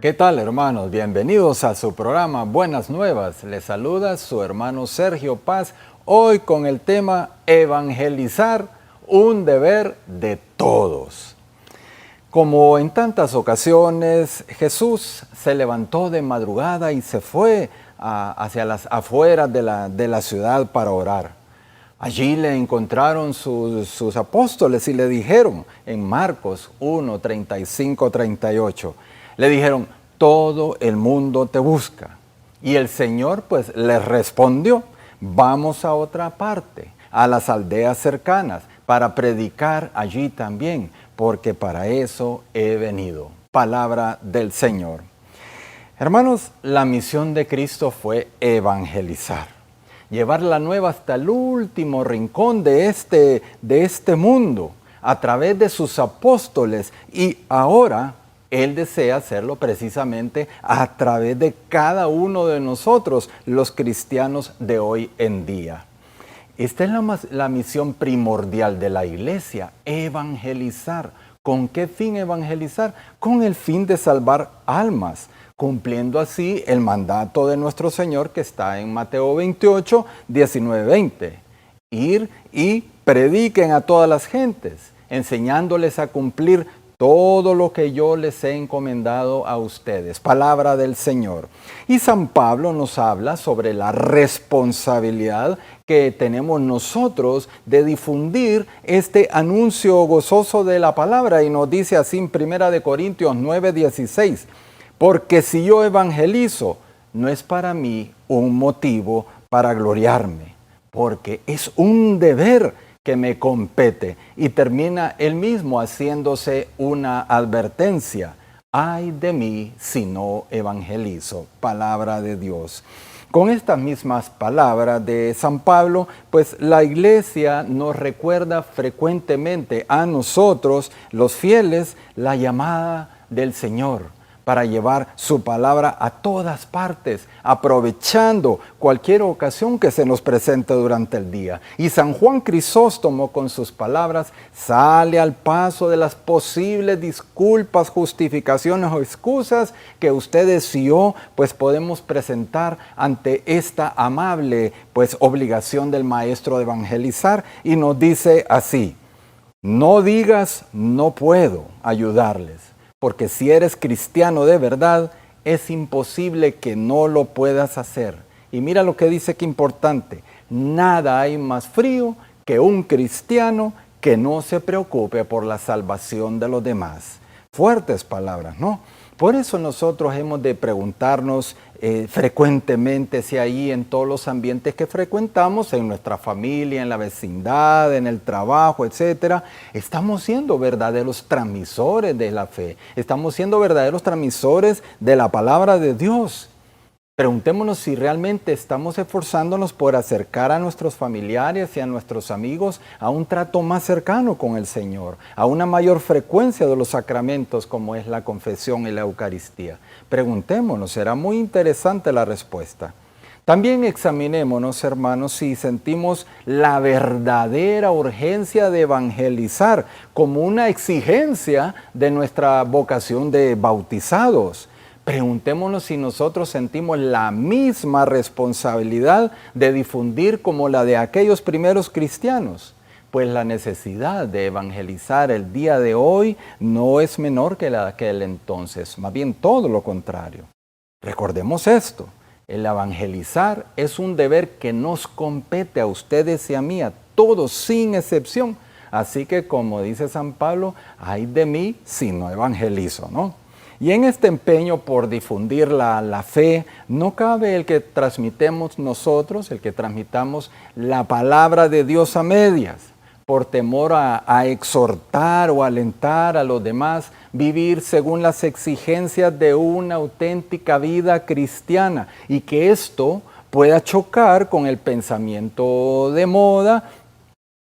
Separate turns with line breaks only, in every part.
¿Qué tal, hermanos? Bienvenidos a su programa Buenas Nuevas. Les saluda su hermano Sergio Paz, hoy con el tema Evangelizar, un deber de todos. Como en tantas ocasiones, Jesús se levantó de madrugada y se fue hacia las afueras de la ciudad para orar. Allí le encontraron sus apóstoles y le dijeron en Marcos 1, 35, 38, le dijeron, todo el mundo te busca. Y el Señor pues les respondió, vamos a otra parte, a las aldeas cercanas, para predicar allí también, porque para eso he venido. Palabra del Señor. Hermanos, la misión de Cristo fue evangelizar, llevar la nueva hasta el último rincón de este mundo, a través de sus apóstoles, y ahora Él desea hacerlo precisamente a través de cada uno de nosotros, los cristianos de hoy en día. Esta es la misión primordial de la iglesia, evangelizar. ¿Con qué fin evangelizar? Con el fin de salvar almas, cumpliendo así el mandato de nuestro Señor que está en Mateo 28, 19, 20. Ir y prediquen a todas las gentes, enseñándoles a cumplir todo lo que yo les he encomendado a ustedes. Palabra del Señor. Y San Pablo nos habla sobre la responsabilidad que tenemos nosotros de difundir este anuncio gozoso de la palabra. Y nos dice así en 1 Corintios 9, 16. Porque si yo evangelizo, no es para mí un motivo para gloriarme, porque es un deber que me compete. Y termina él mismo haciéndose una advertencia. Ay de mí si no evangelizo. Palabra de Dios. Con estas mismas palabras de San Pablo, pues la iglesia nos recuerda frecuentemente a nosotros, los fieles, la llamada del Señor para llevar su palabra a todas partes, aprovechando cualquier ocasión que se nos presente durante el día. Y San Juan Crisóstomo con sus palabras sale al paso de las posibles disculpas, justificaciones o excusas que ustedes y yo pues podemos presentar ante esta amable pues obligación del maestro de evangelizar, y nos dice así: no digas no puedo ayudarles, porque si eres cristiano de verdad, es imposible que no lo puedas hacer. Y mira lo que dice, que importante. Nada hay más frío que un cristiano que no se preocupe por la salvación de los demás. Fuertes palabras, ¿no? Por eso nosotros hemos de preguntarnos frecuentemente si ahí en todos los ambientes que frecuentamos, en nuestra familia, en la vecindad, en el trabajo, etcétera, estamos siendo verdaderos transmisores de la fe, estamos siendo verdaderos transmisores de la palabra de Dios. Preguntémonos si realmente estamos esforzándonos por acercar a nuestros familiares y a nuestros amigos a un trato más cercano con el Señor, a una mayor frecuencia de los sacramentos como es la confesión y la Eucaristía. Preguntémonos, será muy interesante la respuesta. También examinémonos, hermanos, si sentimos la verdadera urgencia de evangelizar como una exigencia de nuestra vocación de bautizados. Preguntémonos si nosotros sentimos la misma responsabilidad de difundir como la de aquellos primeros cristianos. Pues la necesidad de evangelizar el día de hoy no es menor que la de aquel entonces, más bien todo lo contrario. Recordemos esto, el evangelizar es un deber que nos compete a ustedes y a mí, a todos sin excepción. Así que como dice San Pablo, ay de mí si no evangelizo, ¿no? Y en este empeño por difundir la fe, no cabe el que transmitamos nosotros, el que transmitamos la palabra de Dios a medias, por temor a exhortar o alentar a los demás, vivir según las exigencias de una auténtica vida cristiana, y que esto pueda chocar con el pensamiento de moda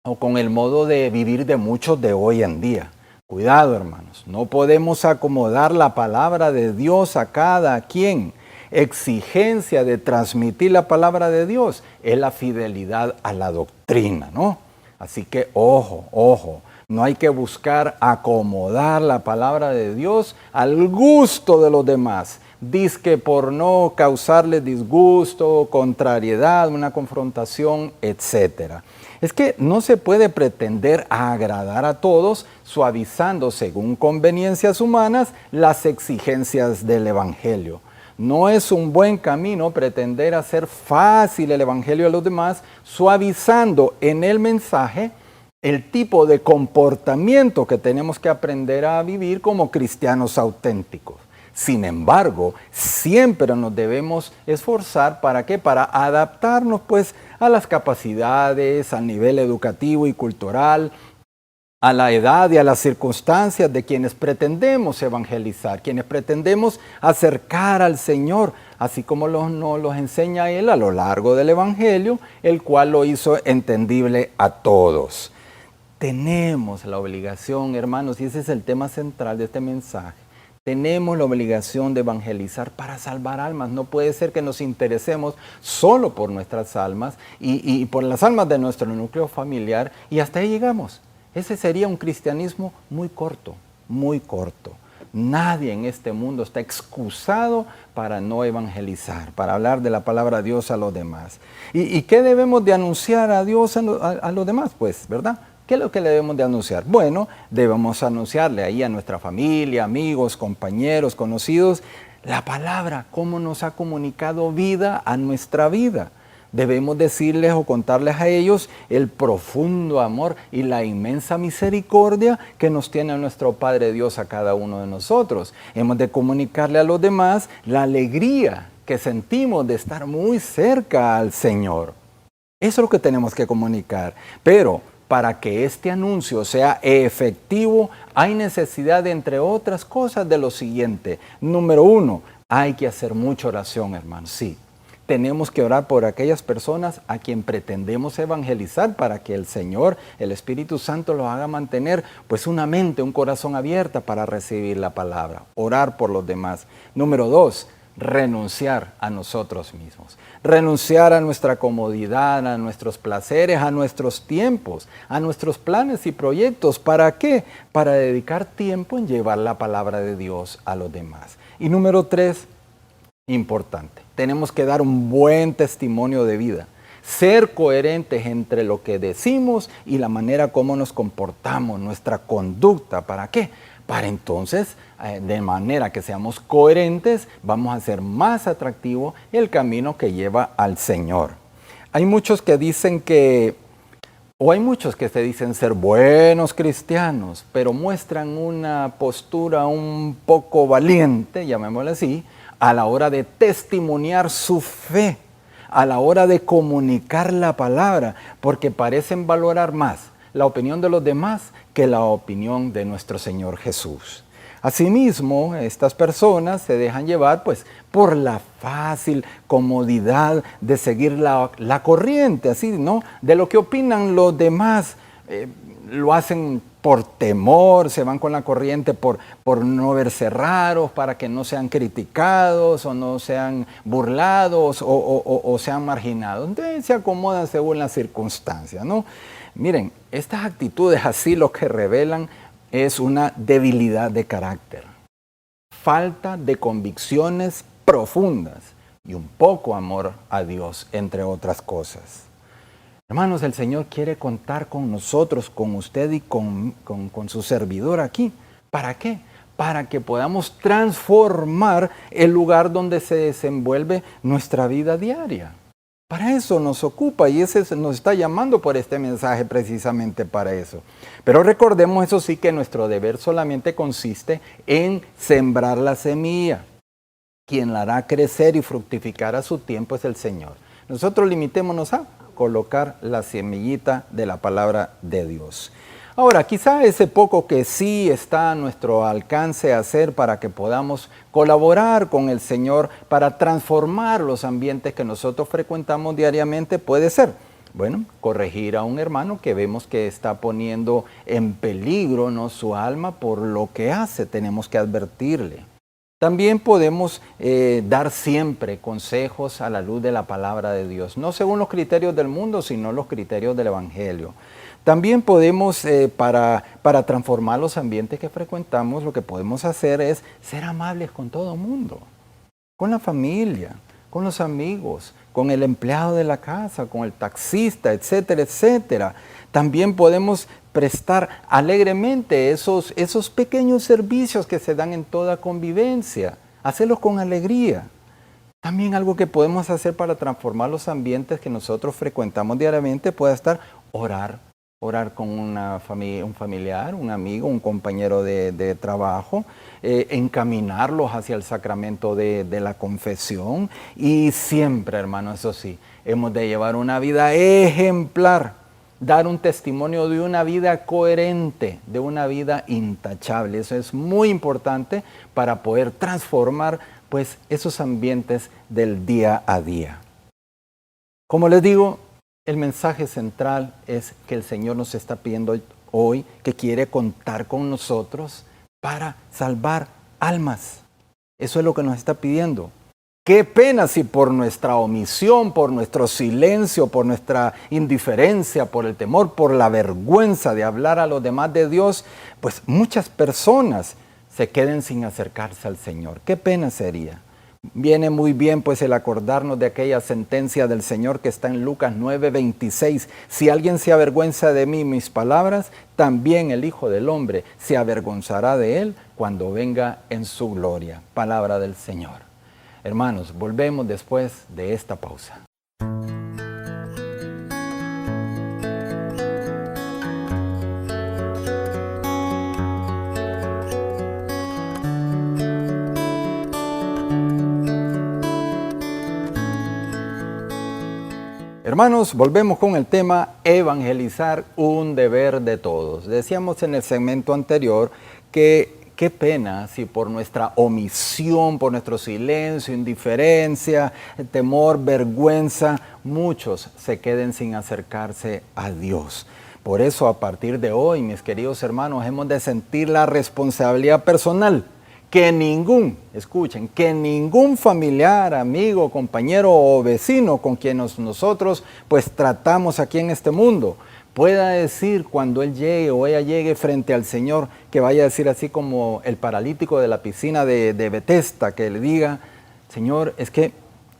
o con el modo de vivir de muchos de hoy en día. Cuidado, hermanos, no podemos acomodar la palabra de Dios a cada quien. Exigencia de transmitir la palabra de Dios es la fidelidad a la doctrina, ¿no? Así que ojo, No hay que buscar acomodar la palabra de Dios al gusto de los demás. Dizque por no causarle disgusto, contrariedad, una confrontación, etc. Es que no se puede pretender agradar a todos suavizando según conveniencias humanas las exigencias del Evangelio. No es un buen camino pretender hacer fácil el Evangelio a los demás, suavizando en el mensaje el tipo de comportamiento que tenemos que aprender a vivir como cristianos auténticos. Sin embargo, siempre nos debemos esforzar ¿para qué? Para adaptarnos pues a las capacidades, al nivel educativo y cultural, a la edad y a las circunstancias de quienes pretendemos evangelizar, quienes pretendemos acercar al Señor, así como nos los enseña Él a lo largo del Evangelio, el cual lo hizo entendible a todos. Tenemos la obligación, hermanos, y ese es el tema central de este mensaje, tenemos la obligación de evangelizar para salvar almas. No puede ser que nos interesemos solo por nuestras almas y por las almas de nuestro núcleo familiar y hasta ahí llegamos. Ese sería un cristianismo muy corto, muy corto. Nadie en este mundo está excusado para no evangelizar, para hablar de la palabra de Dios a los demás. ¿Y qué debemos de anunciar a Dios a los demás? Pues, ¿verdad? ¿Qué es lo que le debemos de anunciar? Bueno, debemos anunciarle ahí a nuestra familia, amigos, compañeros, conocidos, la palabra, cómo nos ha comunicado vida a nuestra vida. Debemos decirles o contarles a ellos el profundo amor y la inmensa misericordia que nos tiene nuestro Padre Dios a cada uno de nosotros. Hemos de comunicarle a los demás la alegría que sentimos de estar muy cerca al Señor. Eso es lo que tenemos que comunicar. Pero para que este anuncio sea efectivo, hay necesidad, entre otras cosas, de lo siguiente. Número 1, hay que hacer mucha oración, hermanos. Sí, tenemos que orar por aquellas personas a quien pretendemos evangelizar para que el Señor, el Espíritu Santo, los haga mantener pues una mente, un corazón abierta para recibir la palabra. Orar por los demás. Número 2, renunciar a nosotros mismos. Renunciar a nuestra comodidad, a nuestros placeres, a nuestros tiempos, a nuestros planes y proyectos. ¿Para qué? Para dedicar tiempo en llevar la palabra de Dios a los demás. Y número 3, importante, tenemos que dar un buen testimonio de vida. Ser coherentes entre lo que decimos y la manera como nos comportamos, nuestra conducta. ¿Para qué? Para entonces, de manera que seamos coherentes, vamos a hacer más atractivo el camino que lleva al Señor. Hay muchos que dicen hay muchos que se dicen ser buenos cristianos, pero muestran una postura un poco valiente, llamémosle así, a la hora de testimoniar su fe, a la hora de comunicar la palabra, porque parecen valorar más la opinión de los demás que la opinión de nuestro Señor Jesús. Asimismo, estas personas se dejan llevar pues por la fácil comodidad de seguir la corriente, así, ¿no? De lo que opinan los demás. Lo hacen por temor, se van con la corriente por no verse raros, para que no sean criticados o no sean burlados o sean marginados. Entonces se acomodan según las circunstancias, ¿no? Miren, estas actitudes así lo que revelan es una debilidad de carácter, falta de convicciones profundas y un poco amor a Dios, entre otras cosas. Hermanos, el Señor quiere contar con nosotros, con usted y con su servidor aquí. ¿Para qué? Para que podamos transformar el lugar donde se desenvuelve nuestra vida diaria. Para eso nos ocupa y ese nos está llamando por este mensaje precisamente para eso. Pero recordemos, eso sí, que nuestro deber solamente consiste en sembrar la semilla. Quien la hará crecer y fructificar a su tiempo es el Señor. Nosotros limitémonos a colocar la semillita de la palabra de Dios. Ahora, quizá ese poco que sí está a nuestro alcance hacer para que podamos colaborar con el Señor para transformar los ambientes que nosotros frecuentamos diariamente puede ser, bueno, corregir a un hermano que vemos que está poniendo en peligro, ¿no?, su alma por lo que hace. Tenemos que advertirle. También podemos dar siempre consejos a la luz de la palabra de Dios, no según los criterios del mundo, sino los criterios del Evangelio. También podemos, para transformar los ambientes que frecuentamos, lo que podemos hacer es ser amables con todo el mundo, con la familia, con los amigos, con el empleado de la casa, con el taxista, etcétera, etcétera. También podemos prestar alegremente esos pequeños servicios que se dan en toda convivencia, hacerlos con alegría. También algo que podemos hacer para transformar los ambientes que nosotros frecuentamos diariamente puede estar orar con un familiar, un amigo, un compañero de trabajo, encaminarlos hacia el sacramento de la confesión y siempre, hermano, eso sí, hemos de llevar una vida ejemplar, dar un testimonio de una vida coherente, de una vida intachable. Eso es muy importante para poder transformar pues esos ambientes del día a día. Como les digo, el mensaje central es que el Señor nos está pidiendo hoy que quiere contar con nosotros para salvar almas. Eso es lo que nos está pidiendo. Qué pena si por nuestra omisión, por nuestro silencio, por nuestra indiferencia, por el temor, por la vergüenza de hablar a los demás de Dios, pues muchas personas se queden sin acercarse al Señor. Qué pena sería. Viene muy bien pues el acordarnos de aquella sentencia del Señor que está en Lucas 9:26. Si alguien se avergüenza de mí y mis palabras, también el Hijo del Hombre se avergonzará de él cuando venga en su gloria. Palabra del Señor. Hermanos, volvemos después de esta pausa. Hermanos, volvemos con el tema evangelizar, un deber de todos. Decíamos en el segmento anterior que qué pena si por nuestra omisión, por nuestro silencio, indiferencia, temor, vergüenza, muchos se queden sin acercarse a Dios. Por eso a partir de hoy, mis queridos hermanos, hemos de sentir la responsabilidad personal que ningún familiar, amigo, compañero o vecino con quien nosotros pues tratamos aquí en este mundo pueda decir cuando él llegue o ella llegue frente al Señor, que vaya a decir así como el paralítico de la piscina de Betesda, que le diga, Señor, es que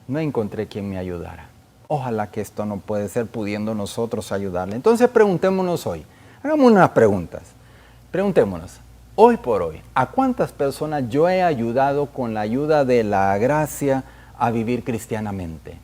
no encontré quien me ayudara. Ojalá que esto no puede ser pudiendo nosotros ayudarle. Entonces preguntémonos hoy, hagamos unas preguntas. Preguntémonos, hoy por hoy, ¿a cuántas personas yo he ayudado con la ayuda de la gracia a vivir cristianamente?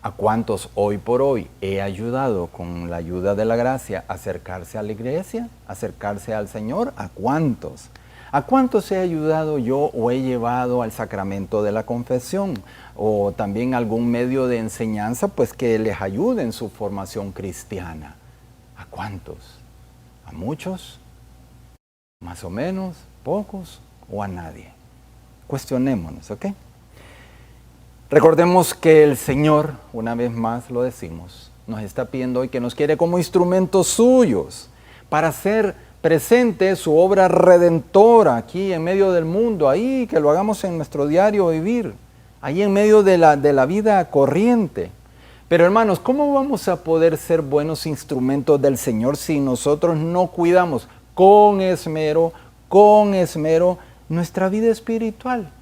¿A cuántos hoy por hoy he ayudado con la ayuda de la gracia a acercarse a la iglesia, acercarse al Señor? ¿A cuántos? ¿A cuántos he ayudado yo o he llevado al sacramento de la confesión? O también algún medio de enseñanza pues que les ayude en su formación cristiana. ¿A cuántos? ¿A muchos? ¿Más o menos? ¿Pocos? ¿O a nadie? Cuestionémonos, ¿ok? Recordemos que el Señor, una vez más lo decimos, nos está pidiendo hoy que nos quiere como instrumentos suyos para hacer presente su obra redentora aquí en medio del mundo, ahí que lo hagamos en nuestro diario vivir, ahí en medio de la vida corriente. Pero hermanos, ¿cómo vamos a poder ser buenos instrumentos del Señor si nosotros no cuidamos con esmero nuestra vida espiritual?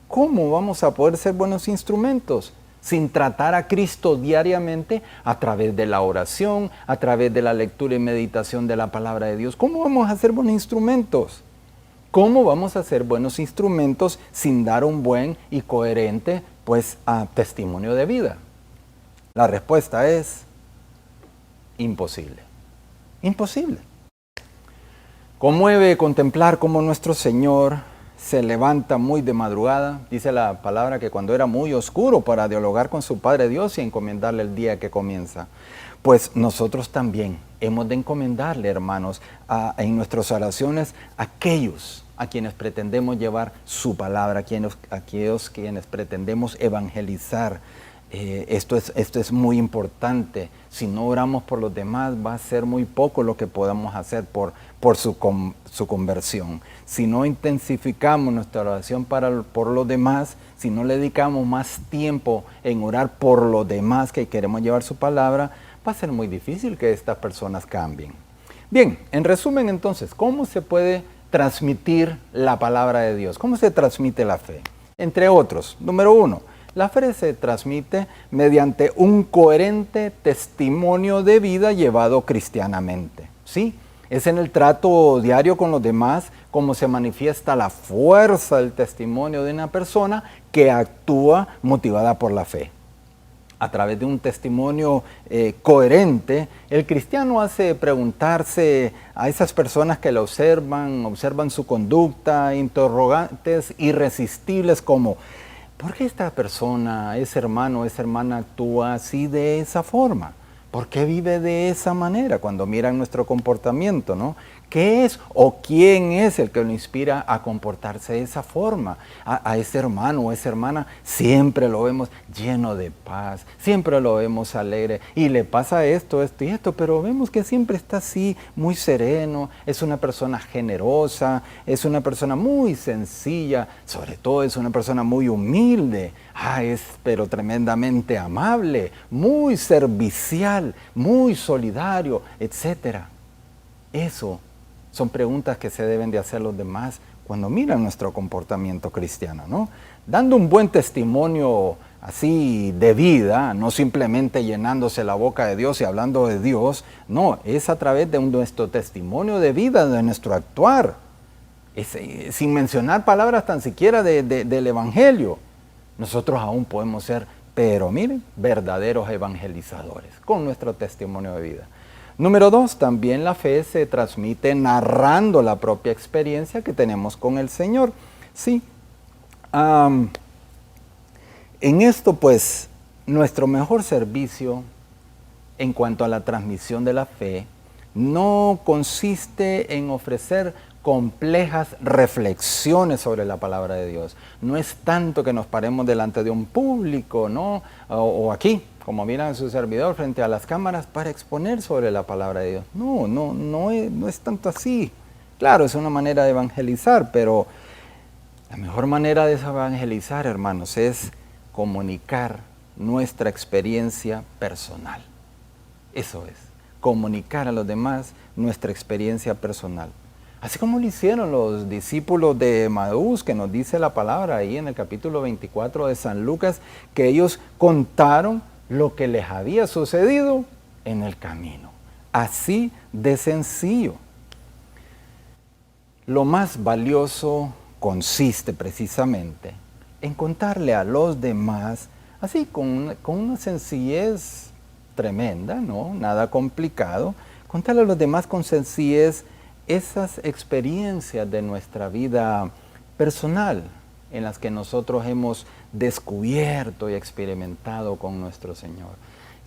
¿Cómo vamos a poder ser buenos instrumentos sin tratar a Cristo diariamente a través de la oración, a través de la lectura y meditación de la palabra de Dios? ¿Cómo vamos a ser buenos instrumentos? ¿Cómo vamos a ser buenos instrumentos sin dar un buen y coherente testimonio de vida? La respuesta es imposible. Imposible. Conmueve contemplar cómo nuestro Señor se levanta muy de madrugada, dice la palabra que cuando era muy oscuro para dialogar con su Padre Dios y encomendarle el día que comienza. Pues nosotros también hemos de encomendarle, hermanos, en nuestras oraciones aquellos a quienes pretendemos llevar su palabra, aquellos quienes pretendemos evangelizar. Esto es muy importante. Si no oramos por los demás, va a ser muy poco lo que podamos hacer por su conversión. Si no intensificamos nuestra oración por los demás, si no le dedicamos más tiempo en orar por los demás que queremos llevar su palabra, va a ser muy difícil que estas personas cambien. Bien, en resumen entonces, ¿cómo se puede transmitir la palabra de Dios? ¿Cómo se transmite la fe? Entre otros, número 1, la fe se transmite mediante un coherente testimonio de vida llevado cristianamente, ¿sí? Es en el trato diario con los demás como se manifiesta la fuerza del testimonio de una persona que actúa motivada por la fe. A través de un testimonio coherente, el cristiano hace preguntarse a esas personas que lo observan su conducta, interrogantes irresistibles como ¿por qué esta persona, ese hermano, esa hermana actúa así de esa forma? ¿Por qué vive de esa manera cuando miran nuestro comportamiento, no? ¿Qué es o quién es el que lo inspira a comportarse de esa forma? A ese hermano o esa hermana siempre lo vemos lleno de paz, siempre lo vemos alegre y le pasa esto, esto y esto, pero vemos que siempre está así, muy sereno, es una persona generosa, es una persona muy sencilla, sobre todo es una persona muy humilde, es pero tremendamente amable, muy servicial, muy solidario, etcétera. Eso son preguntas que se deben de hacer los demás cuando miran nuestro comportamiento cristiano, ¿no? Dando un buen testimonio así de vida, no simplemente llenándose la boca de Dios y hablando de Dios, no, es a través de nuestro testimonio de vida, de nuestro actuar, sin mencionar palabras tan siquiera del Evangelio. Nosotros aún podemos ser, pero miren, verdaderos evangelizadores con nuestro testimonio de vida. Número 2, también la fe se transmite narrando la propia experiencia que tenemos con el Señor. Sí, en esto pues nuestro mejor servicio en cuanto a la transmisión de la fe no consiste en ofrecer complejas reflexiones sobre la palabra de Dios. No es tanto que nos paremos delante de un público, ¿no? O aquí, como miran su servidor frente a las cámaras para exponer sobre la palabra de Dios. No es tanto así. Claro, es una manera de evangelizar, pero la mejor manera de evangelizar, hermanos, es comunicar nuestra experiencia personal. Eso es, comunicar a los demás nuestra experiencia personal. Así como lo hicieron los discípulos de Emaús, que nos dice la palabra ahí en el capítulo 24 de San Lucas, que ellos contaron lo que les había sucedido en el camino. Así de sencillo. Lo más valioso consiste precisamente en contarle a los demás, así con una sencillez tremenda, ¿no? Nada complicado, contarle a los demás con sencillez esas experiencias de nuestra vida personal en las que nosotros hemos descubierto y experimentado con nuestro Señor.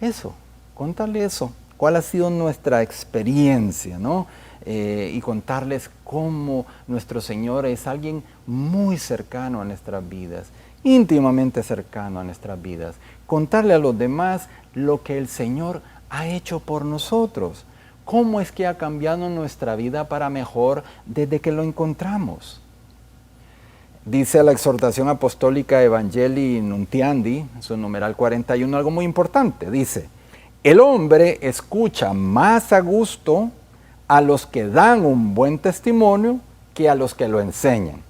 Eso, contarle eso, cuál ha sido nuestra experiencia, ¿no? Y contarles cómo nuestro Señor es alguien muy cercano a nuestras vidas, íntimamente cercano a nuestras vidas. Contarle a los demás lo que el Señor ha hecho por nosotros. ¿Cómo es que ha cambiado nuestra vida para mejor desde que lo encontramos? Dice la exhortación apostólica Evangelii Nuntiandi, su numeral 41, algo muy importante. Dice, el hombre escucha más a gusto a los que dan un buen testimonio que a los que lo enseñan.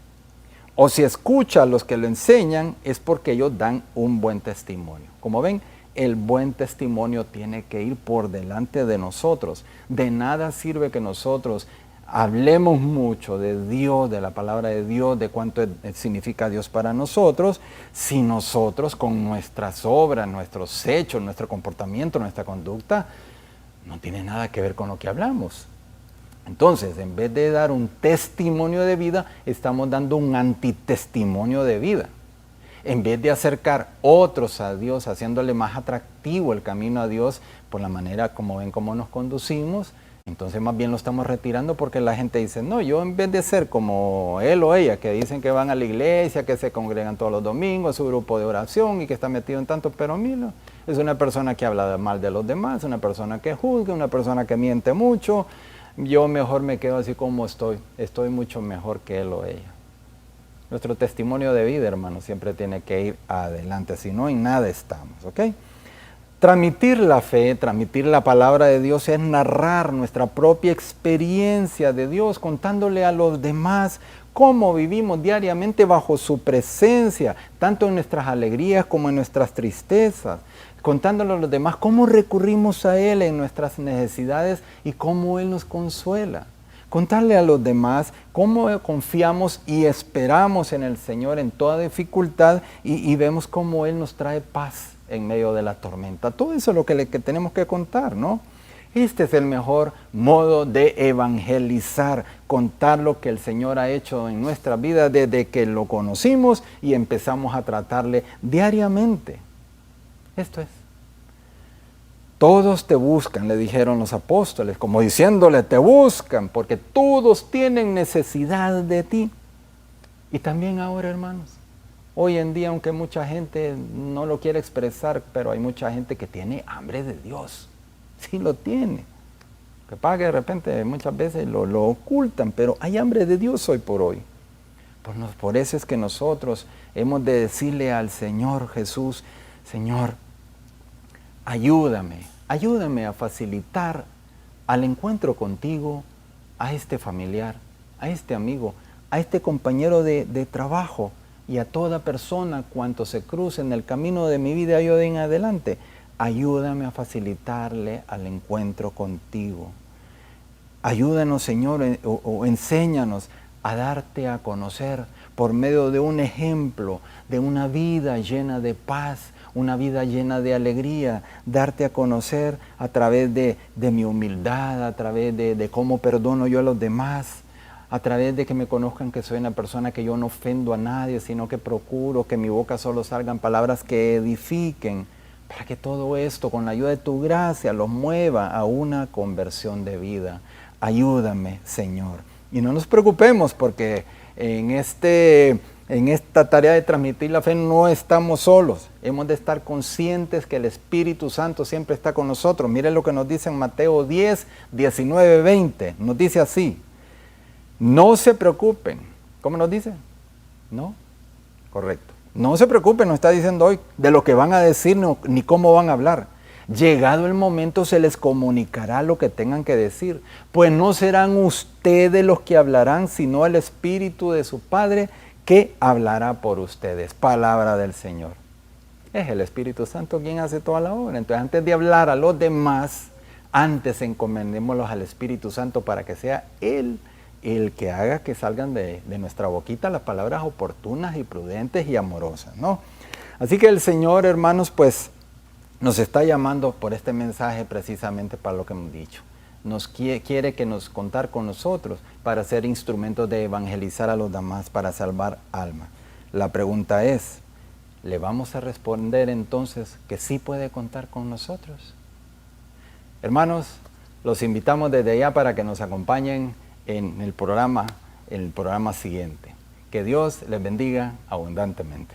O si escucha a los que lo enseñan es porque ellos dan un buen testimonio. Como ven, el buen testimonio tiene que ir por delante de nosotros. De nada sirve que nosotros hablemos mucho de Dios, de la palabra de Dios, de cuánto significa Dios para nosotros, si nosotros con nuestras obras, nuestros hechos, nuestro comportamiento, nuestra conducta, no tiene nada que ver con lo que hablamos. Entonces, en vez de dar un testimonio de vida, estamos dando un antitestimonio de vida. En vez de acercar otros a Dios, haciéndole más atractivo el camino a Dios por la manera como ven cómo nos conducimos, entonces más bien lo estamos retirando porque la gente dice, no, yo en vez de ser como él o ella, que dicen que van a la iglesia, que se congregan todos los domingos, su grupo de oración y que está metido en tanto, pero mira, es una persona que habla mal de los demás, una persona que juzga, una persona que miente mucho, yo mejor me quedo así como estoy mucho mejor que él o ella. Nuestro testimonio de vida, hermanos, siempre tiene que ir adelante, si no en nada estamos, ¿ok? Transmitir la fe, transmitir la palabra de Dios es narrar nuestra propia experiencia de Dios, contándole a los demás cómo vivimos diariamente bajo su presencia, tanto en nuestras alegrías como en nuestras tristezas, contándole a los demás cómo recurrimos a Él en nuestras necesidades y cómo Él nos consuela. Contarle a los demás cómo confiamos y esperamos en el Señor en toda dificultad y vemos cómo Él nos trae paz en medio de la tormenta. Todo eso es lo que tenemos que contar, ¿no? Este es el mejor modo de evangelizar, contar lo que el Señor ha hecho en nuestra vida desde que lo conocimos y empezamos a tratarle diariamente. Esto es. Todos te buscan, le dijeron los apóstoles, como diciéndole, te buscan, porque todos tienen necesidad de ti. Y también ahora, hermanos, hoy en día, aunque mucha gente no lo quiere expresar, pero hay mucha gente que tiene hambre de Dios. Sí lo tiene. Que pasa que de repente muchas veces lo ocultan, pero hay hambre de Dios hoy por hoy. Por eso es que nosotros hemos de decirle al Señor Jesús, Señor, ayúdame a facilitar al encuentro contigo a este familiar, a este amigo, a este compañero de trabajo y a toda persona cuanto se cruce en el camino de mi vida yo de en adelante. Ayúdame a facilitarle al encuentro contigo. Ayúdanos, Señor, o enséñanos a darte a conocer por medio de un ejemplo, de una vida llena de paz, una vida llena de alegría, darte a conocer a través de mi humildad, a través de cómo perdono yo a los demás, a través de que me conozcan que soy una persona que yo no ofendo a nadie, sino que procuro que mi boca solo salgan palabras que edifiquen, para que todo esto, con la ayuda de tu gracia, los mueva a una conversión de vida. Ayúdame, Señor. Y no nos preocupemos porque en esta tarea de transmitir la fe no estamos solos. Hemos de estar conscientes que el Espíritu Santo siempre está con nosotros. Miren lo que nos dice en Mateo 10, 19, 20. Nos dice así. No se preocupen. ¿Cómo nos dice? ¿No? Correcto. No se preocupen, nos está diciendo hoy, de lo que van a decir ni cómo van a hablar. Llegado el momento se les comunicará lo que tengan que decir, pues no serán ustedes los que hablarán, sino el Espíritu de su Padre que hablará por ustedes. Palabra del Señor. Es el Espíritu Santo quien hace toda la obra. Entonces, antes de hablar a los demás, antes encomendémoslos al Espíritu Santo para que sea Él el que haga que salgan de nuestra boquita las palabras oportunas y prudentes y amorosas, ¿no? Así que el Señor, hermanos, pues nos está llamando por este mensaje precisamente para lo que hemos dicho. Nos quiere que nos contar con nosotros para ser instrumentos de evangelizar a los demás, para salvar almas. La pregunta es, ¿le vamos a responder entonces que sí puede contar con nosotros? Hermanos, los invitamos desde allá para que nos acompañen en el programa siguiente. Que Dios les bendiga abundantemente.